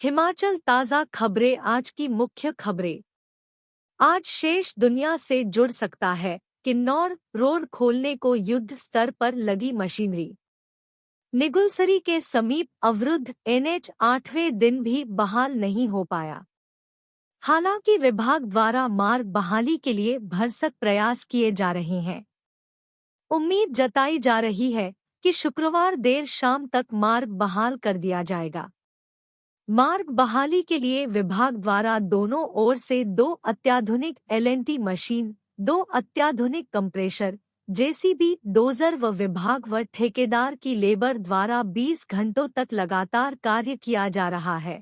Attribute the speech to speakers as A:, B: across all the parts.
A: हिमाचल ताज़ा खबरें। आज की मुख्य खबरें। आज शेष दुनिया से जुड़ सकता है। किन्नौर रोड खोलने को युद्ध स्तर पर लगी मशीनरी। निगुलसरी के समीप अवरुद्ध एनएच 8वें दिन भी बहाल नहीं हो पाया। हालांकि विभाग द्वारा मार्ग बहाली के लिए भरसक प्रयास किए जा रहे हैं। उम्मीद जताई जा रही है कि शुक्रवार देर शाम तक मार्ग बहाल कर दिया जाएगा। मार्ग बहाली के लिए विभाग द्वारा दोनों ओर से 2 अत्याधुनिक एलएनटी मशीन, 2 अत्याधुनिक कंप्रेशर, जेसीबी, डोजर व विभाग व ठेकेदार की लेबर द्वारा 20 घंटों तक लगातार कार्य किया जा रहा है।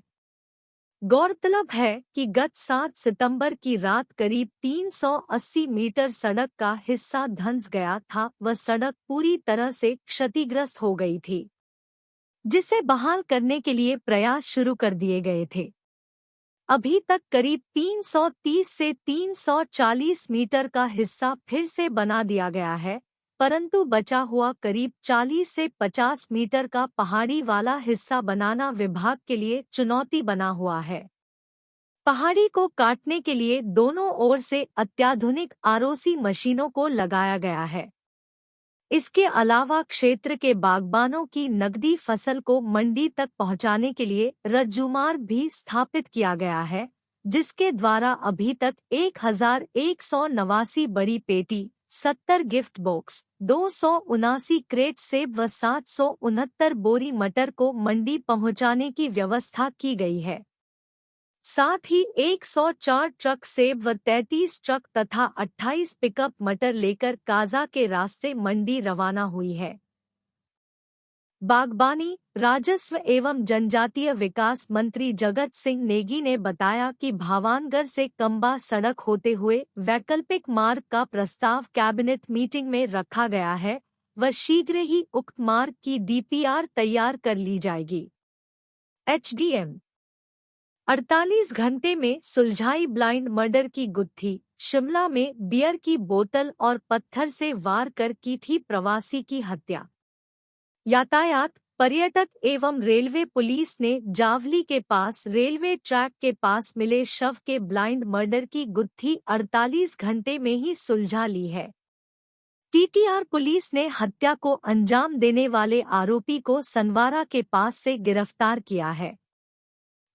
A: गौरतलब है कि गत 7 सितंबर की रात करीब 380 मीटर सड़क का हिस्सा धंस गया था व सड़क पूरी तरह से क्षतिग्रस्त हो गई थी, जिसे बहाल करने के लिए प्रयास शुरू कर दिए गए थे। अभी तक करीब 330 से 340 मीटर का हिस्सा फिर से बना दिया गया है, परंतु बचा हुआ करीब 40 से 50 मीटर का पहाड़ी वाला हिस्सा बनाना विभाग के लिए चुनौती बना हुआ है। पहाड़ी को काटने के लिए दोनों ओर से अत्याधुनिक आरओसी मशीनों को लगाया गया है। इसके अलावा क्षेत्र के बागबानों की नकदी फसल को मंडी तक पहुंचाने के लिए रज्जुमार्ग भी स्थापित किया गया है, जिसके द्वारा अभी तक 1189 बड़ी पेटी, 70 गिफ्ट बॉक्स, 279 क्रेट सेब व 769 बोरी मटर को मंडी पहुंचाने की व्यवस्था की गई है। साथ ही 104 ट्रक सेब व 33 ट्रक तथा 28 पिकअप मटर लेकर काजा के रास्ते मंडी रवाना हुई है। बागबानी, राजस्व एवं जनजातीय विकास मंत्री जगत सिंह नेगी ने बताया कि भावानगर से कंबा सड़क होते हुए वैकल्पिक मार्ग का प्रस्ताव कैबिनेट मीटिंग में रखा गया है व शीघ्र ही उक्त मार्ग की डीपीआर तैयार कर ली जाएगी। एचडीएम 48 घंटे में सुलझाई ब्लाइंड मर्डर की गुत्थी। शिमला में बियर की बोतल और पत्थर से वार कर की थी प्रवासी की हत्या। यातायात, पर्यटक एवं रेलवे पुलिस ने जावली के पास रेलवे ट्रैक के पास मिले शव के ब्लाइंड मर्डर की गुत्थी 48 घंटे में ही सुलझा ली है। टीटीआर पुलिस ने हत्या को अंजाम देने वाले आरोपी को सनवारा के पास से गिरफ्तार किया है।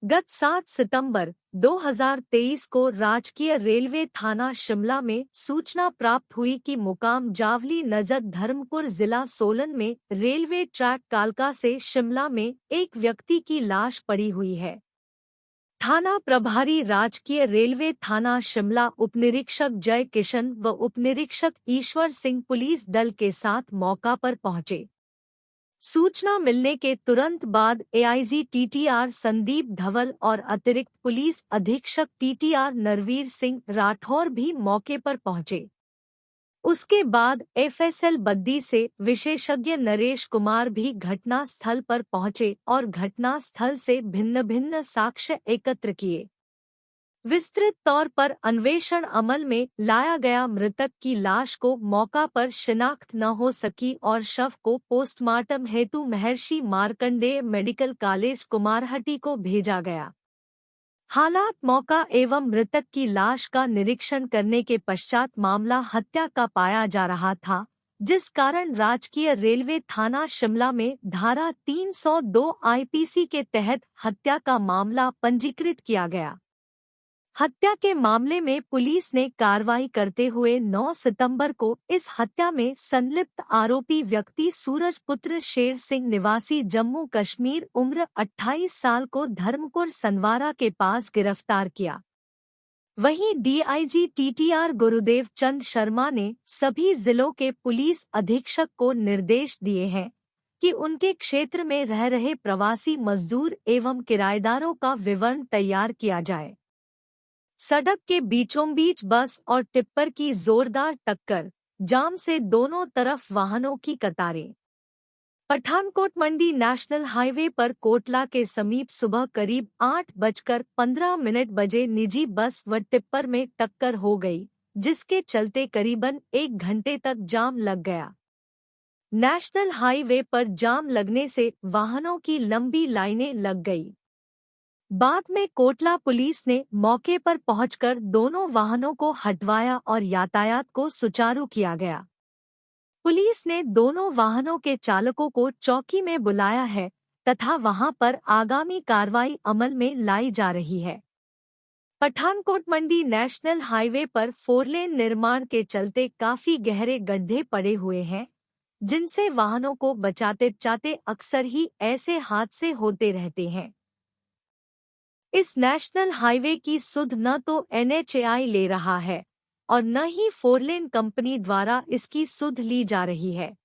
A: गत 7 सितंबर 2023 को राजकीय रेलवे थाना शिमला में सूचना प्राप्त हुई कि मुकाम जावली नजद धर्मपुर जिला सोलन में रेलवे ट्रैक कालका से शिमला में एक व्यक्ति की लाश पड़ी हुई है। थाना प्रभारी राजकीय रेलवे थाना शिमला उपनिरीक्षक जय किशन व उपनिरीक्षक ईश्वर सिंह पुलिस दल के साथ मौका पर पहुंचे। सूचना मिलने के तुरंत बाद एआईजी टीटीआर संदीप धवल और अतिरिक्त पुलिस अधीक्षक टीटीआर नरवीर सिंह राठौर भी मौके पर पहुंचे। उसके बाद एफएसएल बद्दी से विशेषज्ञ नरेश कुमार भी घटना स्थल पर पहुंचे और घटना स्थल से भिन्न भिन्न साक्ष्य एकत्र किए। विस्तृत तौर पर अन्वेषण अमल में लाया गया। मृतक की लाश को मौका पर शिनाख्त न हो सकी और शव को पोस्टमार्टम हेतु महर्षि मार्कंडेय मेडिकल कॉलेज कुमारहट्टी को भेजा गया। हालात मौका एवं मृतक की लाश का निरीक्षण करने के पश्चात मामला हत्या का पाया जा रहा था, जिस कारण राजकीय रेलवे थाना शिमला में धारा 302 आईपीसी के तहत हत्या का मामला पंजीकृत किया गया। हत्या के मामले में पुलिस ने कार्रवाई करते हुए 9 सितंबर को इस हत्या में संलिप्त आरोपी व्यक्ति सूरज पुत्र शेर सिंह निवासी जम्मू कश्मीर उम्र 28 साल को धर्मपुर सनवारा के पास गिरफ्तार किया। वहीं डीआईजी टीटीआर गुरुदेव चंद शर्मा ने सभी जिलों के पुलिस अधीक्षक को निर्देश दिए हैं कि उनके क्षेत्र में रह रहे प्रवासी मजदूर एवं किराएदारों का विवरण तैयार किया जाए। सड़क के बीचों बीच बस और टिप्पर की जोरदार टक्कर, जाम से दोनों तरफ वाहनों की कतारें। पठानकोट मंडी नेशनल हाईवे पर कोटला के समीप सुबह करीब 8:15 बजे निजी बस व टिप्पर में टक्कर हो गई, जिसके चलते करीबन 1 घंटे तक जाम लग गया। नेशनल हाईवे पर जाम लगने से वाहनों की लंबी लाइनें लग गई। बाद में कोटला पुलिस ने मौके पर पहुंचकर दोनों वाहनों को हटवाया और यातायात को सुचारू किया गया। पुलिस ने दोनों वाहनों के चालकों को चौकी में बुलाया है तथा वहां पर आगामी कार्रवाई अमल में लाई जा रही है। पठानकोट मंडी नेशनल हाईवे पर 4 लेन निर्माण के चलते काफी गहरे गड्ढे पड़े हुए हैं, जिनसे वाहनों को बचाते बचाते अक्सर ही ऐसे हादसे होते रहते हैं। इस नेशनल हाईवे की सुध न तो NHAI ले रहा है और न ही 4 लेन कंपनी द्वारा इसकी सुध ली जा रही है।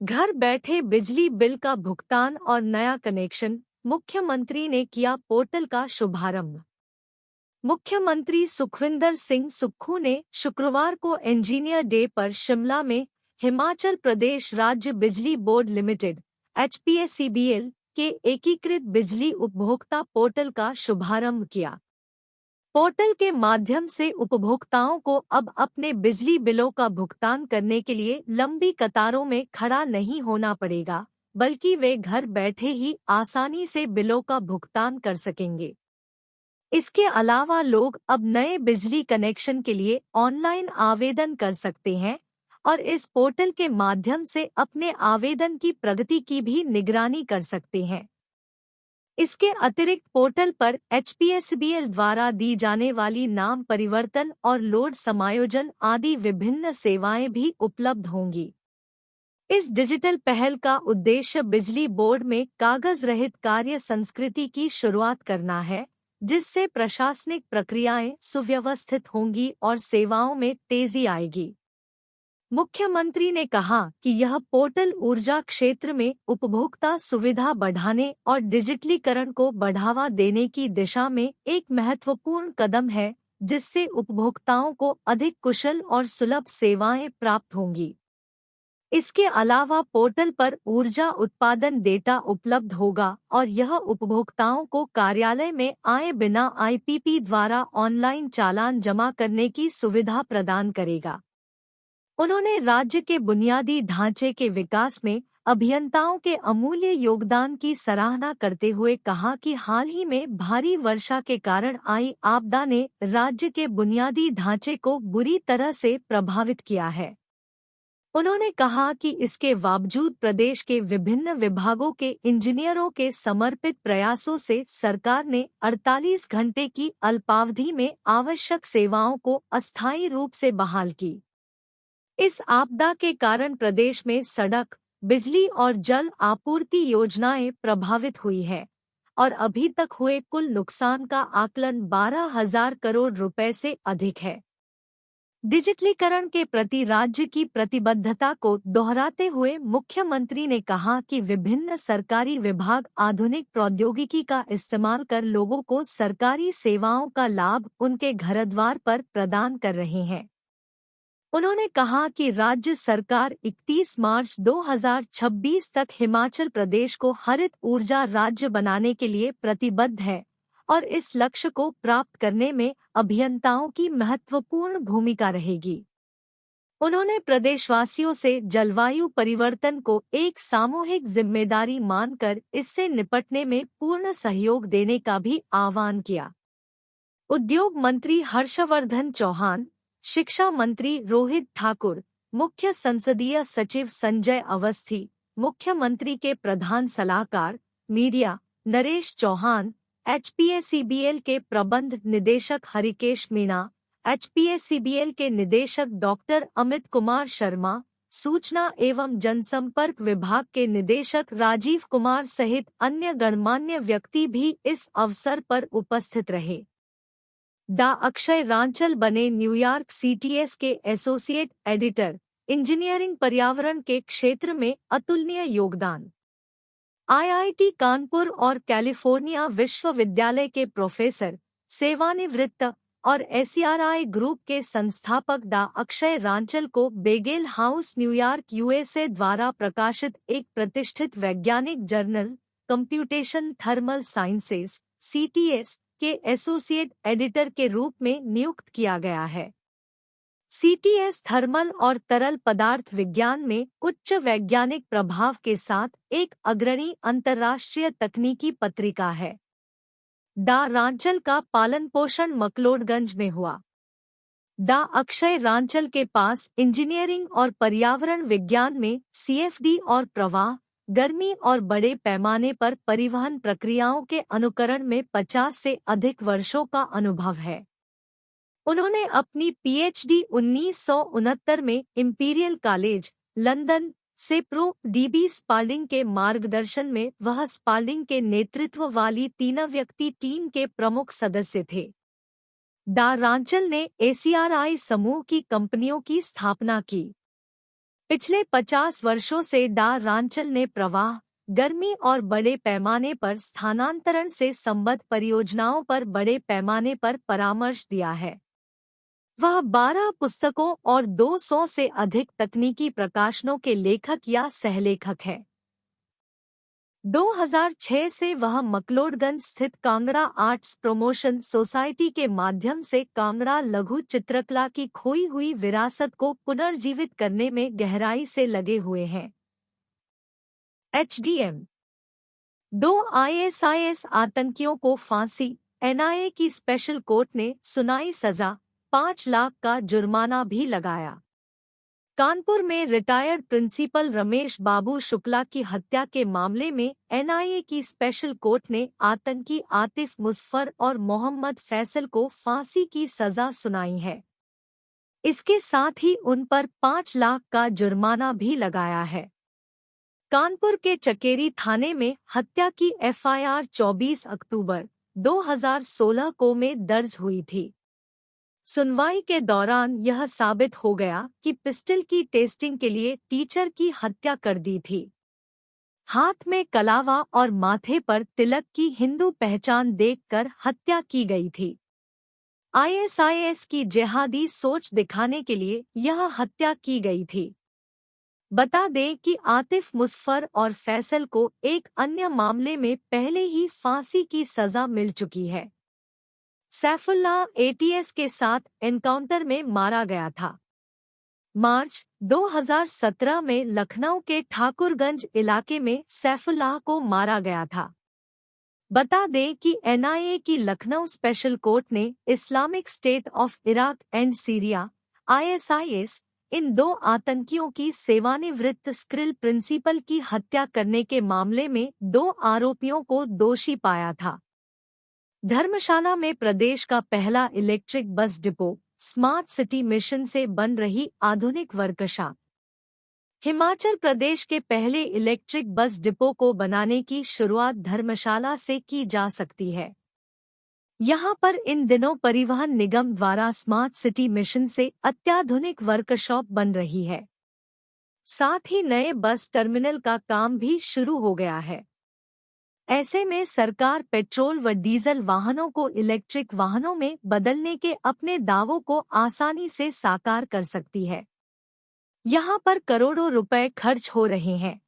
A: घर बैठे बिजली बिल का भुगतान और नया कनेक्शन, मुख्यमंत्री ने किया पोर्टल का शुभारंभ। मुख्यमंत्री सुखविंदर सिंह सुक्खू ने शुक्रवार को इंजीनियर डे पर शिमला में हिमाचल प्रदेश राज्य बिजली बोर्ड लिमिटेड HPSCBL के एकीकृत बिजली उपभोक्ता पोर्टल का शुभारंभ किया। पोर्टल के माध्यम से उपभोक्ताओं को अब अपने बिजली बिलों का भुगतान करने के लिए लंबी कतारों में खड़ा नहीं होना पड़ेगा, बल्कि वे घर बैठे ही आसानी से बिलों का भुगतान कर सकेंगे। इसके अलावा लोग अब नए बिजली कनेक्शन के लिए ऑनलाइन आवेदन कर सकते हैं और इस पोर्टल के माध्यम से अपने आवेदन की प्रगति की भी निगरानी कर सकते हैं। इसके अतिरिक्त पोर्टल पर HPSCBL द्वारा दी जाने वाली नाम परिवर्तन और लोड समायोजन आदि विभिन्न सेवाएं भी उपलब्ध होंगी। इस डिजिटल पहल का उद्देश्य बिजली बोर्ड में कागज रहित कार्य संस्कृति की शुरुआत करना है, जिससे प्रशासनिक प्रक्रियाएं सुव्यवस्थित होंगी और सेवाओं में तेजी आएगी। मुख्यमंत्री ने कहा कि यह पोर्टल ऊर्जा क्षेत्र में उपभोक्ता सुविधा बढ़ाने और डिजिटलीकरण को बढ़ावा देने की दिशा में एक महत्वपूर्ण कदम है, जिससे उपभोक्ताओं को अधिक कुशल और सुलभ सेवाएं प्राप्त होंगी। इसके अलावा पोर्टल पर ऊर्जा उत्पादन डेटा उपलब्ध होगा और यह उपभोक्ताओं को कार्यालय में आए बिना IPP द्वारा ऑनलाइन चालान जमा करने की सुविधा प्रदान करेगा। उन्होंने राज्य के बुनियादी ढांचे के विकास में अभियंताओं के अमूल्य योगदान की सराहना करते हुए कहा कि हाल ही में भारी वर्षा के कारण आई आपदा ने राज्य के बुनियादी ढांचे को बुरी तरह से प्रभावित किया है। उन्होंने कहा कि इसके बावजूद प्रदेश के विभिन्न विभागों के इंजीनियरों के समर्पित प्रयासों से सरकार ने 48 घंटे की अल्पावधि में आवश्यक सेवाओं को अस्थायी रूप से बहाल की। इस आपदा के कारण प्रदेश में सड़क, बिजली और जल आपूर्ति योजनाएं प्रभावित हुई है और अभी तक हुए कुल नुकसान का आकलन 12,000 करोड़ रुपए से अधिक है। डिजिटलीकरण के प्रति राज्य की प्रतिबद्धता को दोहराते हुए मुख्यमंत्री ने कहा कि विभिन्न सरकारी विभाग आधुनिक प्रौद्योगिकी का इस्तेमाल कर लोगों को सरकारी सेवाओं का लाभ उनके घरद्वार पर प्रदान कर रहे हैं। उन्होंने कहा कि राज्य सरकार 31 मार्च 2026 तक हिमाचल प्रदेश को हरित ऊर्जा राज्य बनाने के लिए प्रतिबद्ध है और इस लक्ष्य को प्राप्त करने में अभियंताओं की महत्वपूर्ण भूमिका रहेगी। उन्होंने प्रदेशवासियों से जलवायु परिवर्तन को एक सामूहिक जिम्मेदारी मानकर इससे निपटने में पूर्ण सहयोग देने का भी आह्वान किया। उद्योग मंत्री हर्षवर्धन चौहान, शिक्षा मंत्री रोहित ठाकुर, मुख्य संसदीय सचिव संजय अवस्थी, मुख्यमंत्री के प्रधान सलाहकार मीडिया नरेश चौहान, HPSCBL के प्रबंध निदेशक हरिकेश मीणा, HPSCBL के निदेशक डॉक्टर अमित कुमार शर्मा, सूचना एवं जनसंपर्क विभाग के निदेशक राजीव कुमार सहित अन्य गणमान्य व्यक्ति भी इस अवसर पर उपस्थित रहे। डा अक्षय रांचल बने न्यूयॉर्क CTS के एसोसिएट एडिटर, इंजीनियरिंग पर्यावरण के क्षेत्र में अतुलनीय योगदान। IIT कानपुर और कैलिफोर्निया विश्वविद्यालय के प्रोफेसर, सेवानिवृत्त और SERI ग्रुप के संस्थापक डा अक्षय रांचल को बेगेल हाउस न्यूयॉर्क USA द्वारा प्रकाशित एक प्रतिष्ठित वैज्ञानिक journal computation thermal sciences CTS के एसोसिएट एडिटर के रूप में नियुक्त किया गया है। CTS थर्मल और तरल पदार्थ विज्ञान में उच्च वैज्ञानिक प्रभाव के साथ एक अग्रणी अंतर्राष्ट्रीय तकनीकी पत्रिका है। डा रांचल का पालन पोषण मकलोडगंज में हुआ। डा अक्षय रांचल के पास इंजीनियरिंग और पर्यावरण विज्ञान में CFD और प्रवाह, गर्मी और बड़े पैमाने पर परिवहन प्रक्रियाओं के अनुकरण में 50 से अधिक वर्षों का अनुभव है। उन्होंने अपनी PhD 1969 में इंपीरियल कॉलेज लंदन से DB स्पाल्डिंग के मार्गदर्शन में वह स्पाल्डिंग के नेतृत्व वाली 3 व्यक्ति टीम के प्रमुख सदस्य थे। डा रांचल ने ACRI समूह की कंपनियों की स्थापना की। पिछले 50 वर्षों से डा रांचल ने प्रवाह, गर्मी और बड़े पैमाने पर स्थानांतरण से संबद्ध परियोजनाओं पर बड़े पैमाने पर परामर्श दिया है। वह 12 पुस्तकों और 200 से अधिक तकनीकी प्रकाशनों के लेखक या सहलेखक हैं। 2006 से वह मकलोडगंज स्थित कांगड़ा आर्ट्स प्रमोशन सोसाइटी के माध्यम से कांगड़ा लघु चित्रकला की खोई हुई विरासत को पुनर्जीवित करने में गहराई से लगे हुए हैं। HDM 2 ISIS आतंकियों को फांसी, NIA की स्पेशल कोर्ट ने सुनाई सजा, 5 लाख का जुर्माना भी लगाया। कानपुर में रिटायर्ड प्रिंसिपल रमेश बाबू शुक्ला की हत्या के मामले में NIA की स्पेशल कोर्ट ने आतंकी आतिफ मुजफ्फर और मोहम्मद फैसल को फांसी की सजा सुनाई है। इसके साथ ही उन पर 5 लाख का जुर्माना भी लगाया है। कानपुर के चकेरी थाने में हत्या की FIR 24 अक्टूबर 2016 को में दर्ज हुई थी। सुनवाई के दौरान यह साबित हो गया कि पिस्टल की टेस्टिंग के लिए टीचर की हत्या कर दी थी। हाथ में कलावा और माथे पर तिलक की हिंदू पहचान देखकर हत्या की गई थी। ISIS की जिहादी सोच दिखाने के लिए यह हत्या की गई थी। बता दें कि आतिफ मुजफ्फर और फैसल को एक अन्य मामले में पहले ही फांसी की सजा मिल चुकी है। सैफुल्लाह ATS के साथ एनकाउंटर में मारा गया था। मार्च 2017 में लखनऊ के ठाकुरगंज इलाके में सैफुल्लाह को मारा गया था। बता दें कि NIA की लखनऊ स्पेशल कोर्ट ने Islamic state of Iraq and Syria ISIS इन 2 आतंकियों की सेवानिवृत्त स्क्रिल प्रिंसिपल की हत्या करने के मामले में 2 आरोपियों को दोषी पाया था। धर्मशाला में प्रदेश का पहला electric bus depot smart city mission से बन रही आधुनिक वर्कशॉप। हिमाचल प्रदेश के पहले इलेक्ट्रिक बस डिपो को बनाने की शुरुआत धर्मशाला से की जा सकती है। यहां पर इन दिनों परिवहन निगम द्वारा स्मार्ट सिटी मिशन से अत्याधुनिक वर्कशॉप बन रही है। साथ ही नए बस टर्मिनल का काम भी शुरू हो गया है। ऐसे में सरकार पेट्रोल व डीजल वाहनों को इलेक्ट्रिक वाहनों में बदलने के अपने दावों को आसानी से साकार कर सकती है। यहाँ पर करोड़ों रुपए खर्च हो रहे हैं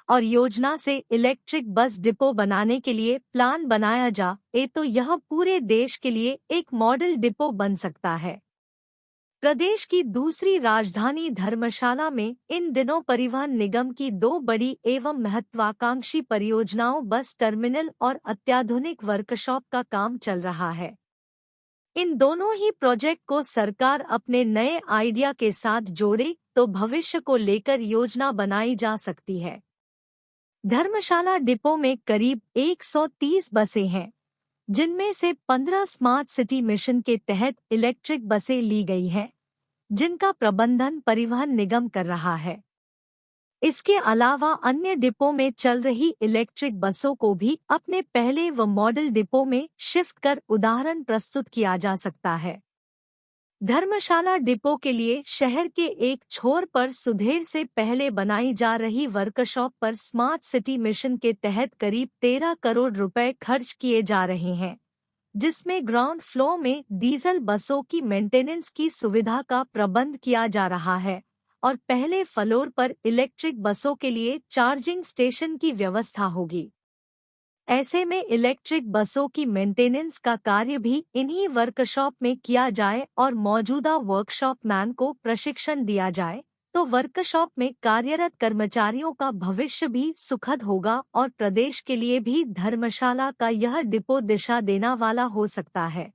A: और योजना से इलेक्ट्रिक बस डिपो बनाने के लिए प्लान बनाया जाए तो यह पूरे देश के लिए एक मॉडल डिपो बन सकता है। प्रदेश की दूसरी राजधानी धर्मशाला में इन दिनों परिवहन निगम की 2 बड़ी एवं महत्वाकांक्षी परियोजनाओं बस टर्मिनल और अत्याधुनिक वर्कशॉप का काम चल रहा है। इन दोनों ही प्रोजेक्ट को सरकार अपने नए आइडिया के साथ जोड़े तो भविष्य को लेकर योजना बनाई जा सकती है। धर्मशाला डिपो में करीब 130 बसें हैं, जिनमें से 15 स्मार्ट सिटी मिशन के तहत इलेक्ट्रिक बसें ली गई हैं, जिनका प्रबंधन परिवहन निगम कर रहा है। इसके अलावा अन्य डिपो में चल रही इलेक्ट्रिक बसों को भी अपने पहले व मॉडल डिपो में शिफ्ट कर उदाहरण प्रस्तुत किया जा सकता है। धर्मशाला डिपो के लिए शहर के एक छोर पर सुधेर से पहले बनाई जा रही वर्कशॉप पर स्मार्ट सिटी मिशन के तहत करीब 13 करोड़ रुपए खर्च किए जा रहे हैं, जिसमें ग्राउंड फ्लोर में डीजल बसों की मेंटेनेंस की सुविधा का प्रबंध किया जा रहा है और पहले फ्लोर पर इलेक्ट्रिक बसों के लिए चार्जिंग स्टेशन की व्यवस्था होगी। ऐसे में इलेक्ट्रिक बसों की मेंटेनेंस का कार्य भी इन्हीं वर्कशॉप में किया जाए और मौजूदा वर्कशॉप मैन को प्रशिक्षण दिया जाए तो वर्कशॉप में कार्यरत कर्मचारियों का भविष्य भी सुखद होगा और प्रदेश के लिए भी धर्मशाला का यह डिपो दिशा देना वाला हो सकता है।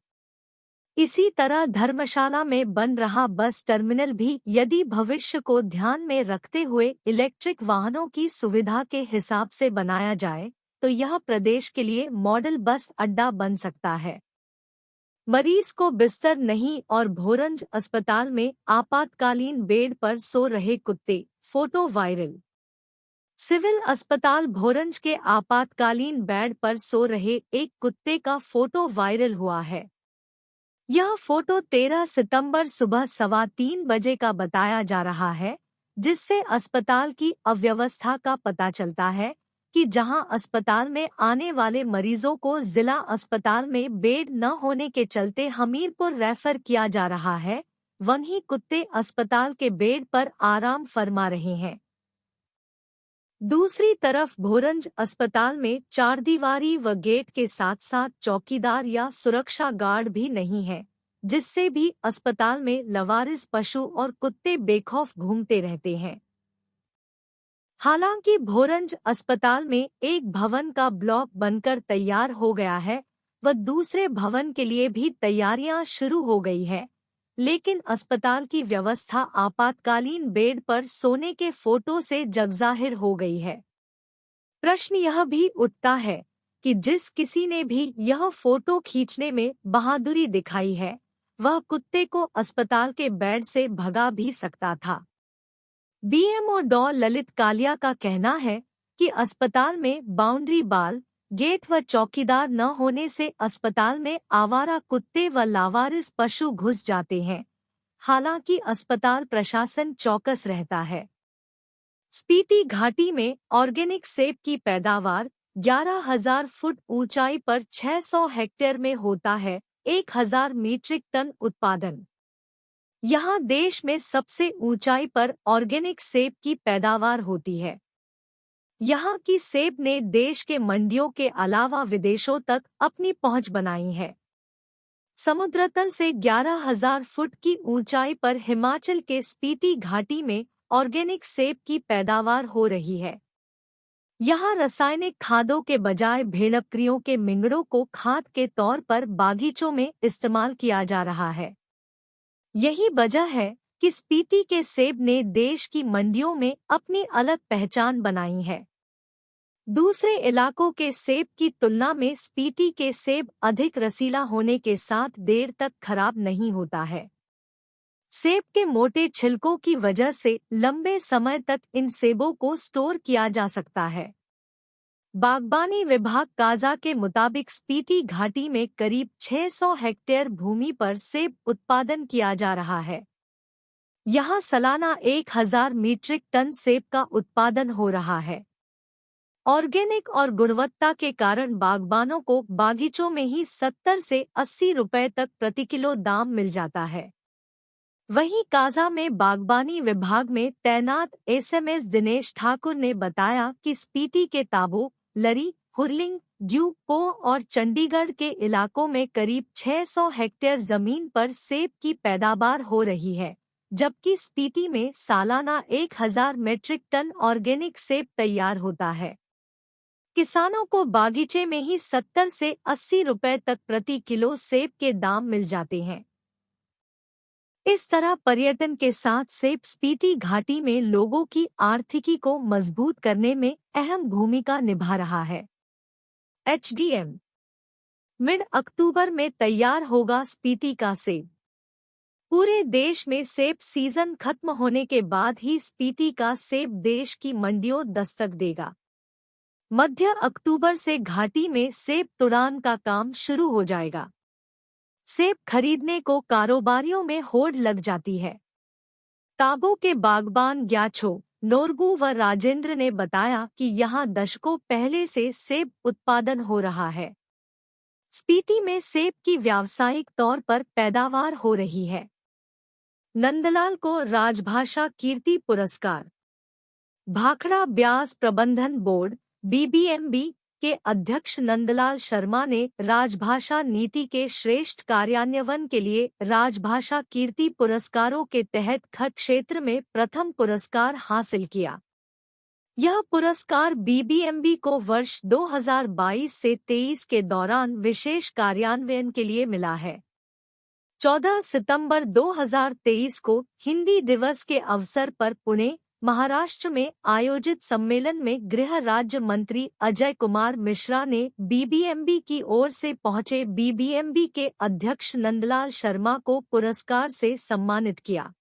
A: इसी तरह धर्मशाला में बन रहा बस टर्मिनल भी यदि भविष्य को ध्यान में रखते हुए इलेक्ट्रिक वाहनों की सुविधा के हिसाब से बनाया जाए तो यह प्रदेश के लिए मॉडल बस अड्डा बन सकता है। मरीज को बिस्तर नहीं और भोरंज अस्पताल में आपातकालीन बेड पर सो रहे कुत्ते, फोटो वायरल। सिविल अस्पताल भोरंज के आपातकालीन बेड पर सो रहे एक कुत्ते का फोटो वायरल हुआ है। यह फोटो 13 सितंबर सुबह 3:15 बजे का बताया जा रहा है, जिससे अस्पताल की अव्यवस्था का पता चलता है कि जहां अस्पताल में आने वाले मरीजों को जिला अस्पताल में बेड न होने के चलते हमीरपुर रेफर किया जा रहा है, वहीं कुत्ते अस्पताल के बेड पर आराम फरमा रहे हैं। दूसरी तरफ भोरंज अस्पताल में चारदीवारी व गेट के साथ साथ चौकीदार या सुरक्षा गार्ड भी नहीं है, जिससे भी अस्पताल में लवारिस पशु और कुत्ते बेखौफ घूमते रहते हैं। हालांकि भोरंज अस्पताल में एक भवन का ब्लॉक बनकर तैयार हो गया है व दूसरे भवन के लिए भी तैयारियां शुरू हो गई है, लेकिन अस्पताल की व्यवस्था आपातकालीन बेड पर सोने के फोटो से जगजाहिर हो गई है। प्रश्न यह भी उठता है कि जिस किसी ने भी यह फोटो खींचने में बहादुरी दिखाई है, वह कुत्ते को अस्पताल के बेड से भगा भी सकता था। बीएमओ डॉ ललित कालिया का कहना है कि अस्पताल में बाउंड्री बाल, गेट व चौकीदार न होने से अस्पताल में आवारा कुत्ते व लावारिस पशु घुस जाते हैं। हालांकि अस्पताल प्रशासन चौकस रहता है। स्पीति घाटी में ऑर्गेनिक सेब की पैदावार 11,000 फुट ऊंचाई पर 600 हेक्टेयर में होता है, 1,000 मीट्रिक टन उत्पादन। यहाँ देश में सबसे ऊंचाई पर ऑर्गेनिक सेब की पैदावार होती है। यहाँ की सेब ने देश के मंडियों के अलावा विदेशों तक अपनी पहुंच बनाई है। समुद्रतल से 11,000 फुट की ऊंचाई पर हिमाचल के स्पीति घाटी में ऑर्गेनिक सेब की पैदावार हो रही है। यहाँ रासायनिक खादों के बजाय भेड़बकरियों के मिंगड़ों को खाद के तौर पर बागीचों में इस्तेमाल किया जा रहा है। यही वजह है कि स्पीति के सेब ने देश की मंडियों में अपनी अलग पहचान बनाई है। दूसरे इलाकों के सेब की तुलना में स्पीति के सेब अधिक रसीला होने के साथ देर तक खराब नहीं होता है। सेब के मोटे छिलकों की वजह से लंबे समय तक इन सेबों को स्टोर किया जा सकता है। बागबानी विभाग काजा के मुताबिक स्पीति घाटी में करीब 600 हेक्टेयर भूमि पर सेब उत्पादन किया जा रहा है। यहाँ सालाना 1,000 मीट्रिक टन सेब का उत्पादन हो रहा है। ऑर्गेनिक और गुणवत्ता के कारण बागबानों को बागीचों में ही 70 से 80 रुपए तक प्रति किलो दाम मिल जाता है। वहीं काजा में बागबानी विभाग में तैनात एसएमएस दिनेश ठाकुर ने बताया कि स्पीति के ताबो, लरी, हुरलिंग, ड्यू, पो और चंडीगढ़ के इलाकों में करीब 600 हेक्टेयर जमीन पर सेब की पैदावार हो रही है, जबकि स्पीति में सालाना 1,000 मीट्रिक टन ऑर्गेनिक सेब तैयार होता है। किसानों को बागीचे में ही 70 से 80 रुपए तक प्रति किलो सेब के दाम मिल जाते हैं। इस तरह पर्यटन के साथ सेब स्पीति घाटी में लोगों की आर्थिकी को मजबूत करने में अहम भूमिका निभा रहा है। एचडीएम मिड अक्टूबर में तैयार होगा स्पीति का सेब। पूरे देश में सेब सीजन खत्म होने के बाद ही स्पीति का सेब देश की मंडियों दस्तक देगा। मध्य अक्टूबर से घाटी में सेब तुड़ान का काम शुरू हो जाएगा। सेब खरीदने को कारोबारियों में होड़ लग जाती है। ताबो के बागबान ग्याछो, नोरगू व राजेंद्र ने बताया कि यहाँ दशकों पहले से सेब उत्पादन हो रहा है। स्पीति में सेब की व्यावसायिक तौर पर पैदावार हो रही है। नंदलाल को राजभाषा कीर्ति पुरस्कार। भाखड़ा ब्यास प्रबंधन बोर्ड (BBMB) के अध्यक्ष नंदलाल शर्मा ने राजभाषा नीति के श्रेष्ठ कार्यान्वयन के लिए राजभाषा कीर्ति पुरस्कारों के तहत खट क्षेत्र में प्रथम पुरस्कार हासिल किया। यह पुरस्कार बीबीएमबी को वर्ष 2022 से 23 के दौरान विशेष कार्यान्वयन के लिए मिला है। 14 सितंबर 2023 को हिंदी दिवस के अवसर पर पुणे, महाराष्ट्र में आयोजित सम्मेलन में गृह राज्य मंत्री अजय कुमार मिश्रा ने बीबीएमबी की ओर से पहुंचे बीबीएमबी के अध्यक्ष नंदलाल शर्मा को पुरस्कार से सम्मानित किया।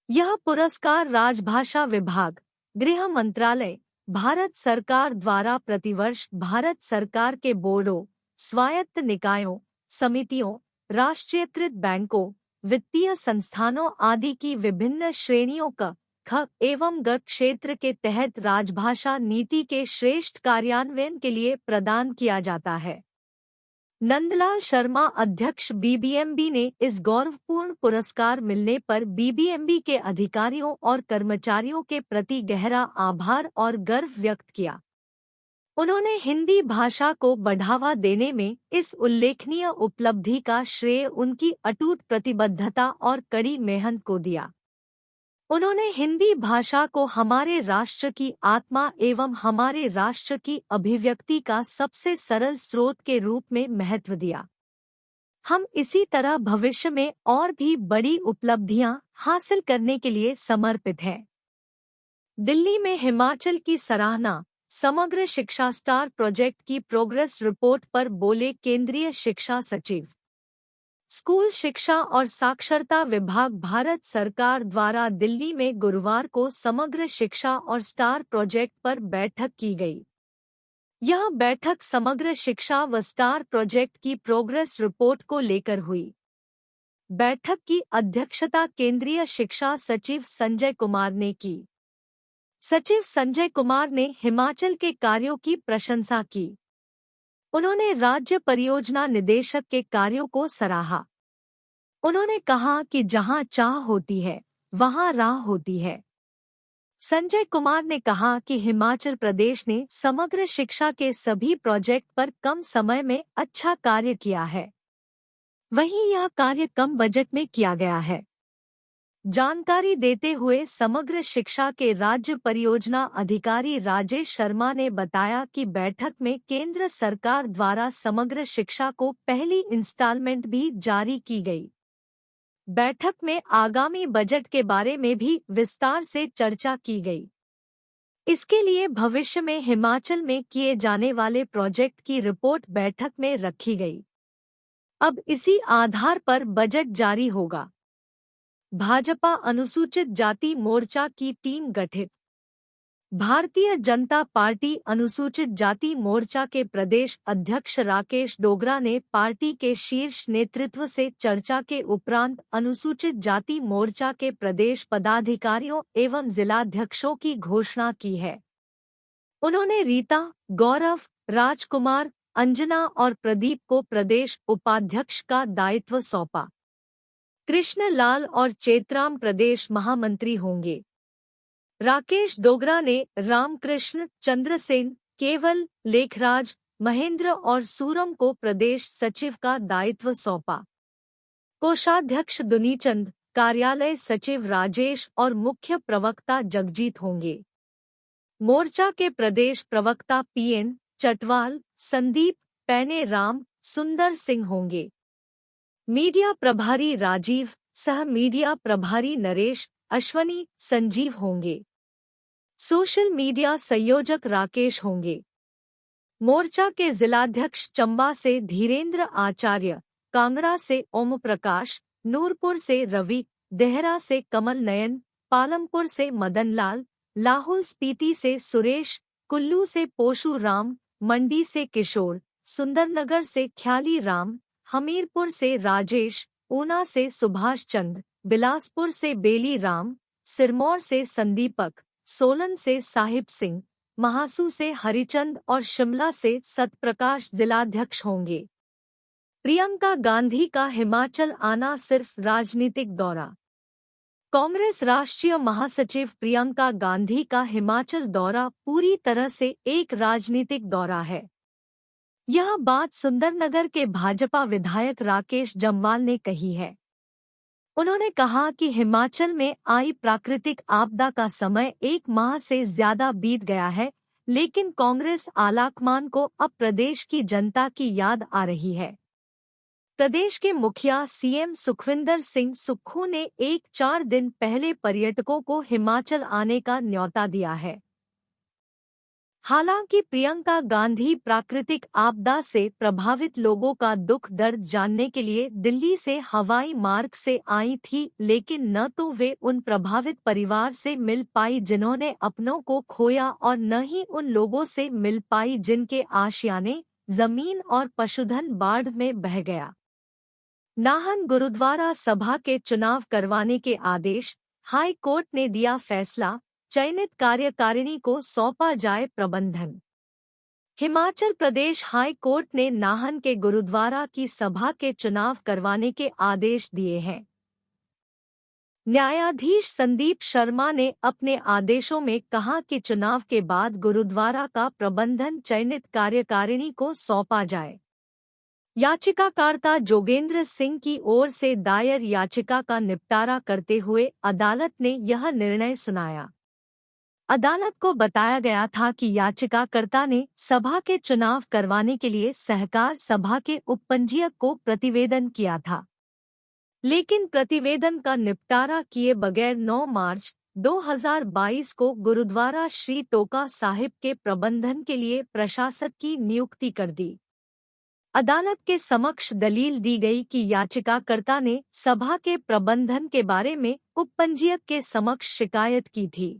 A: यह पुरस्कार राजभाषा विभाग, गृह मंत्रालय, भारत सरकार द्वारा प्रतिवर्ष भारत सरकार के बोर्डों, स्वायत्त निकायों, समितियों, राष्ट्रीयकृत बैंकों, वित्तीय संस्थानों आदि की विभिन्न श्रेणियों का ख एवं ग क्षेत्र के तहत राजभाषा नीति के श्रेष्ठ कार्यान्वयन के लिए प्रदान किया जाता है। नंदलाल शर्मा अध्यक्ष बीबीएमबी ने इस गौरवपूर्ण पुरस्कार मिलने पर बीबीएमबी के अधिकारियों और कर्मचारियों के प्रति गहरा आभार और गर्व व्यक्त किया। उन्होंने हिंदी भाषा को बढ़ावा देने में इस उल्लेखनीय उपलब्धि का श्रेय उनकी अटूट प्रतिबद्धता और कड़ी मेहनत को दिया। उन्होंने हिंदी भाषा को हमारे राष्ट्र की आत्मा एवं हमारे राष्ट्र की अभिव्यक्ति का सबसे सरल स्रोत के रूप में महत्व दिया। हम इसी तरह भविष्य में और भी बड़ी उपलब्धियां हासिल करने के लिए समर्पित हैं। दिल्ली में हिमाचल की सराहना, समग्र शिक्षा स्टार प्रोजेक्ट की प्रोग्रेस रिपोर्ट पर बोले केंद्रीय शिक्षा सचिव। स्कूल शिक्षा और साक्षरता विभाग भारत सरकार द्वारा दिल्ली में गुरुवार को समग्र शिक्षा और स्टार प्रोजेक्ट पर बैठक की गई। यह बैठक समग्र शिक्षा व स्टार प्रोजेक्ट की प्रोग्रेस रिपोर्ट को लेकर हुई। बैठक की अध्यक्षता केंद्रीय शिक्षा सचिव संजय कुमार ने की। सचिव संजय कुमार ने हिमाचल के कार्यों की प्रशंसा की। उन्होंने राज्य परियोजना निदेशक के कार्यों को सराहा। उन्होंने कहा कि जहां चाह होती है, वहां राह होती है। संजय कुमार ने कहा कि हिमाचल प्रदेश ने समग्र शिक्षा के सभी प्रोजेक्ट पर कम समय में अच्छा कार्य किया है। वहीं यह कार्य कम बजट में किया गया है। जानकारी देते हुए समग्र शिक्षा के राज्य परियोजना अधिकारी राजेश शर्मा ने बताया कि बैठक में केंद्र सरकार द्वारा समग्र शिक्षा को पहली इंस्टॉलमेंट भी जारी की गई। बैठक में आगामी बजट के बारे में भी विस्तार से चर्चा की गई। इसके लिए भविष्य में हिमाचल में किए जाने वाले प्रोजेक्ट की रिपोर्ट बैठक में रखी गई। अब इसी आधार पर बजट जारी होगा। भाजपा अनुसूचित जाति मोर्चा की टीम गठित। भारतीय जनता पार्टी अनुसूचित जाति मोर्चा के प्रदेश अध्यक्ष राकेश डोगरा ने पार्टी के शीर्ष नेतृत्व से चर्चा के उपरांत अनुसूचित जाति मोर्चा के प्रदेश पदाधिकारियों एवं जिलाध्यक्षों की घोषणा की है। उन्होंने रीता, गौरव, राजकुमार, अंजना और प्रदीप को प्रदेश उपाध्यक्ष का दायित्व सौंपा। कृष्ण लाल और चेतराम प्रदेश महामंत्री होंगे। राकेश डोगरा ने रामकृष्ण, चंद्रसेन, केवल, लेखराज, महेंद्र और सूरम को प्रदेश सचिव का दायित्व सौंपा। कोषाध्यक्ष दुनीचंद, कार्यालय सचिव राजेश और मुख्य प्रवक्ता जगजीत होंगे। मोर्चा के प्रदेश प्रवक्ता पीएन चटवाल, संदीप, पैने राम, सुंदर सिंह होंगे। मीडिया प्रभारी राजीव, सह मीडिया प्रभारी नरेश, अश्वनी, संजीव होंगे। सोशल मीडिया संयोजक राकेश होंगे। मोर्चा के जिलाध्यक्ष चंबा से धीरेन्द्र आचार्य, कांगड़ा से ओम प्रकाश, नूरपुर से रवि, देहरा से कमल नयन, पालमपुर से मदन लाल, लाहौल स्पीति से सुरेश, कुल्लू से पोशु राम, मंडी से किशोर, सुंदरनगर से ख्याली राम, हमीरपुर से राजेश, ऊना से सुभाष चंद, बिलासपुर से बेली राम, सिरमौर से संदीपक, सोलन से साहिब सिंह, महासू से हरिचंद और शिमला से सतप्रकाश जिलाध्यक्ष होंगे। प्रियंका गांधी का हिमाचल आना सिर्फ राजनीतिक दौरा। कांग्रेस राष्ट्रीय महासचिव प्रियंका गांधी का हिमाचल दौरा पूरी तरह से एक राजनीतिक दौरा है। यह बात सुंदरनगर के भाजपा विधायक राकेश जम्वाल ने कही है। उन्होंने कहा कि हिमाचल में आई प्राकृतिक आपदा का समय 1 माह से ज्यादा बीत गया है, लेकिन कांग्रेस आलाकमान को अब प्रदेश की जनता की याद आ रही है। प्रदेश के मुखिया सीएम सुखविंदर सिंह सुक्खू ने 4 दिन पहले पर्यटकों को हिमाचल आने का न्योता दिया है। हालांकि प्रियंका गांधी प्राकृतिक आपदा से प्रभावित लोगों का दुख दर्द जानने के लिए दिल्ली से हवाई मार्ग से आई थी, लेकिन न तो वे उन प्रभावित परिवार से मिल पाई जिन्होंने अपनों को खोया और न ही उन लोगों से मिल पाई जिनके आशियाने, जमीन और पशुधन बाढ़ में बह गया। नाहन गुरुद्वारा सभा के चुनाव करवाने के आदेश, हाई कोर्ट ने दिया फैसला, चयनित कार्यकारिणी को सौंपा जाए प्रबंधन। हिमाचल प्रदेश हाई कोर्ट ने नाहन के गुरुद्वारा की सभा के चुनाव करवाने के आदेश दिए हैं। न्यायाधीश संदीप शर्मा ने अपने आदेशों में कहा कि चुनाव के बाद गुरुद्वारा का प्रबंधन चयनित कार्यकारिणी को सौंपा जाए। याचिकाकर्ता जोगेंद्र सिंह की ओर से दायर याचिका का निपटारा करते हुए अदालत ने यह निर्णय सुनाया। अदालत को बताया गया था कि याचिकाकर्ता ने सभा के चुनाव करवाने के लिए सहकार सभा के उपपंजीयक को प्रतिवेदन किया था, लेकिन प्रतिवेदन का निपटारा किए बगैर 9 मार्च 2022 को गुरुद्वारा श्री टोका साहिब के प्रबंधन के लिए प्रशासक की नियुक्ति कर दी। अदालत के समक्ष दलील दी गई कि याचिकाकर्ता ने सभा के प्रबंधन के बारे में उपपंजीयक के समक्ष शिकायत की थी।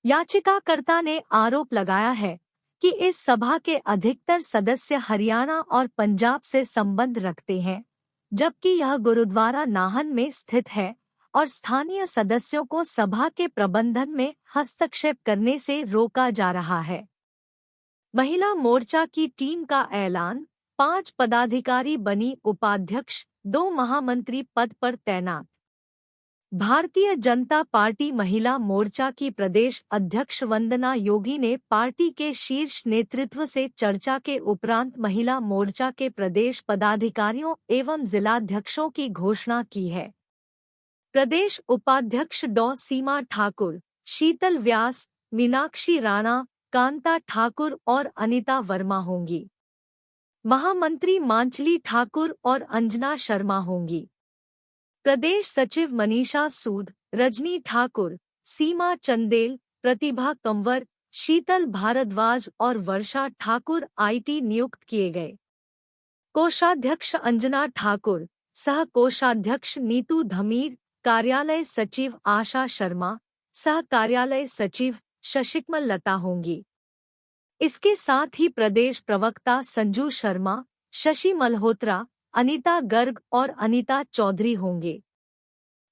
A: याचिकाकर्ता ने आरोप लगाया है कि इस सभा के अधिकतर सदस्य हरियाणा और पंजाब से संबंध रखते हैं, जबकि यह गुरुद्वारा नाहन में स्थित है और स्थानीय सदस्यों को सभा के प्रबंधन में हस्तक्षेप करने से रोका जा रहा है। महिला मोर्चा की टीम का ऐलान, 5 पदाधिकारी बनी उपाध्यक्ष, 2 महामंत्री पद पर तैनात। भारतीय जनता पार्टी महिला मोर्चा की प्रदेश अध्यक्ष वंदना योगी ने पार्टी के शीर्ष नेतृत्व से चर्चा के उपरांत महिला मोर्चा के प्रदेश पदाधिकारियों एवं जिलाध्यक्षों की घोषणा की है। प्रदेश उपाध्यक्ष डॉ सीमा ठाकुर, शीतल व्यास, मीनाक्षी राणा, कांता ठाकुर और अनिता वर्मा होंगी। महामंत्री मांचली ठाकुर और अंजना शर्मा होंगी। प्रदेश सचिव मनीषा सूद, रजनी ठाकुर, सीमा चंदेल, प्रतिभा कंवर, शीतल भारद्वाज और वर्षा ठाकुर आईटी नियुक्त किए गए। कोषाध्यक्ष अंजना ठाकुर, सह कोषाध्यक्ष नीतू धमीर, कार्यालय सचिव आशा शर्मा, सह कार्यालय सचिव शशिकमल लता होंगी। इसके साथ ही प्रदेश प्रवक्ता संजू शर्मा, शशि मल्होत्रा, अनीता गर्ग और अनीता चौधरी होंगे।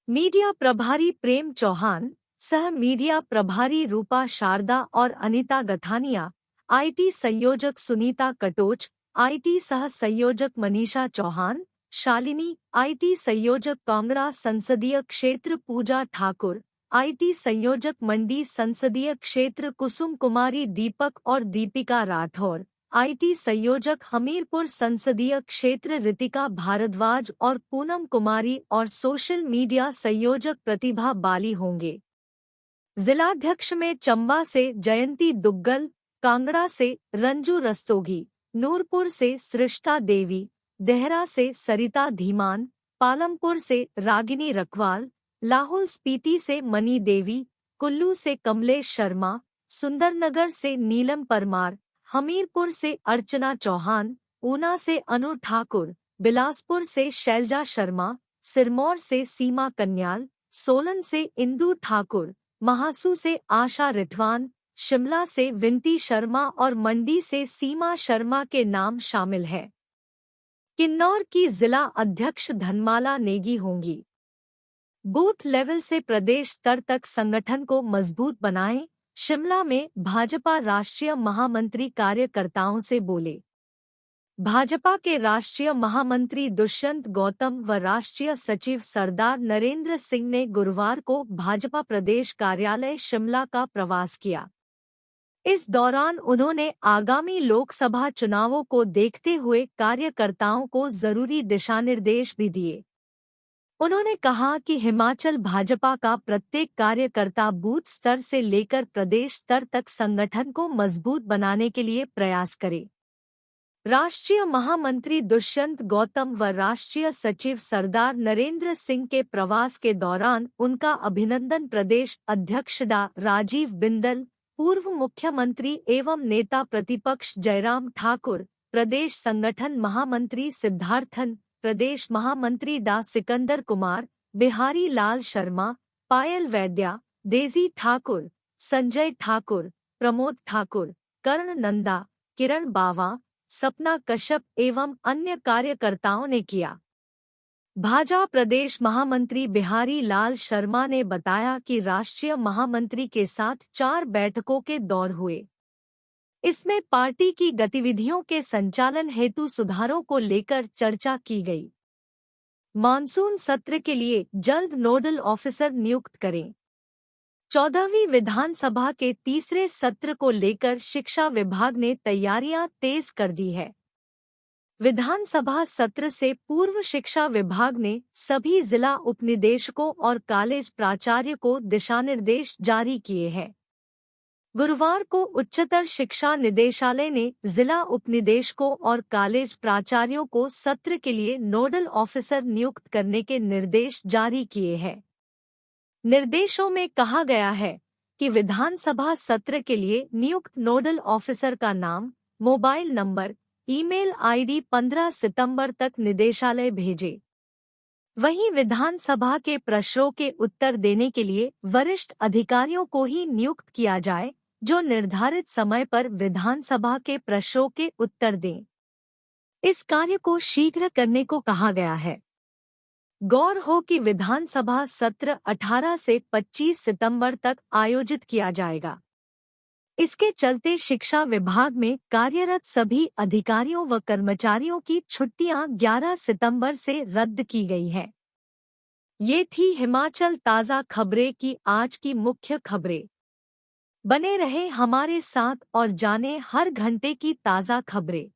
A: मीडिया प्रभारी प्रेम चौहान, सह मीडिया प्रभारी रूपा शारदा और अनीता गथानिया, आईटी संयोजक सुनीता कटोच, आईटी सह संयोजक मनीषा चौहान, शालिनी, आईटी संयोजक कांगड़ा संसदीय क्षेत्र पूजा ठाकुर, आईटी संयोजक मंडी संसदीय क्षेत्र कुसुम कुमारी दीपक और दीपिका राठौर, आईटी संयोजक हमीरपुर संसदीय क्षेत्र रितिका भारद्वाज और पूनम कुमारी और सोशल मीडिया संयोजक प्रतिभा बाली होंगे। जिलाध्यक्ष में चंबा से जयंती दुग्गल, कांगड़ा से रंजू रस्तोगी, नूरपुर से सृष्टा देवी, देहरा से सरिता धीमान, पालमपुर से रागिनी रखवाल, लाहौल स्पीति से मनी देवी, कुल्लू से कमलेश शर्मा, सुंदरनगर से नीलम परमार, हमीरपुर से अर्चना चौहान, ऊना से अनु ठाकुर, बिलासपुर से शैलजा शर्मा, सिरमौर से सीमा कन्याल, सोलन से इंदु ठाकुर, महासू से आशा रिठवान, शिमला से विंती शर्मा और मंडी से सीमा शर्मा के नाम शामिल है। किन्नौर की जिला अध्यक्ष धनमाला नेगी होंगी। बूथ लेवल से प्रदेश स्तर तक संगठन को मजबूत बनाएं, शिमला में भाजपा राष्ट्रीय महामंत्री कार्यकर्ताओं से बोले। भाजपा के राष्ट्रीय महामंत्री दुष्यंत गौतम व राष्ट्रीय सचिव सरदार नरेंद्र सिंह ने गुरुवार को भाजपा प्रदेश कार्यालय शिमला का प्रवास किया। इस दौरान उन्होंने आगामी लोकसभा चुनावों को देखते हुए कार्यकर्ताओं को जरूरी दिशानिर्देश भी दिए। उन्होंने कहा कि हिमाचल भाजपा का प्रत्येक कार्यकर्ता बूथ स्तर से लेकर प्रदेश स्तर तक संगठन को मजबूत बनाने के लिए प्रयास करे। राष्ट्रीय महामंत्री दुष्यंत गौतम व राष्ट्रीय सचिव सरदार नरेंद्र सिंह के प्रवास के दौरान उनका अभिनंदन प्रदेश अध्यक्ष डा राजीव बिंदल, पूर्व मुख्यमंत्री एवं नेता प्रतिपक्ष जयराम ठाकुर, प्रदेश संगठन महामंत्री सिद्धार्थन, प्रदेश महामंत्री डा सिकंदर कुमार, बिहारी लाल शर्मा, पायल वैद्या, डेजी ठाकुर, संजय ठाकुर, प्रमोद ठाकुर, कर्ण नंदा, किरण बावा, सपना कश्यप एवं अन्य कार्यकर्ताओं ने किया। भाजपा प्रदेश महामंत्री बिहारी लाल शर्मा ने बताया कि राष्ट्रीय महामंत्री के साथ 4 बैठकों के दौर हुए। इसमें पार्टी की गतिविधियों के संचालन हेतु सुधारों को लेकर चर्चा की गई। मानसून सत्र के लिए जल्द नोडल ऑफिसर नियुक्त करें। 14वीं विधानसभा के तीसरे सत्र को लेकर शिक्षा विभाग ने तैयारियां तेज कर दी है। विधानसभा सत्र से पूर्व शिक्षा विभाग ने सभी जिला उपनिदेशकों और कॉलेज प्राचार्य को दिशानिर्देश जारी किए हैं। गुरुवार को उच्चतर शिक्षा निदेशालय ने जिला उपनिदेशकों और कॉलेज प्राचार्यों को सत्र के लिए नोडल ऑफिसर नियुक्त करने के निर्देश जारी किए हैं। निर्देशों में कहा गया है कि विधानसभा सत्र के लिए नियुक्त नोडल ऑफिसर का नाम, मोबाइल नंबर, ईमेल आईडी 15 सितंबर तक निदेशालय भेजे। वहीं विधानसभा के प्रश्नों के उत्तर देने के लिए वरिष्ठ अधिकारियों को ही नियुक्त किया जाए, जो निर्धारित समय पर विधानसभा के प्रश्नों के उत्तर दें। इस कार्य को शीघ्र करने को कहा गया है। गौर हो कि विधानसभा सत्र 18 से 25 सितंबर तक आयोजित किया जाएगा। इसके चलते शिक्षा विभाग में कार्यरत सभी अधिकारियों व कर्मचारियों की छुट्टियां 11 सितंबर से रद्द की गई हैं। ये थी हिमाचल ताज़ा खबरें की आज की मुख्य खबरें। बने रहे हमारे साथ और जाने हर घंटे की ताज़ा खबरें।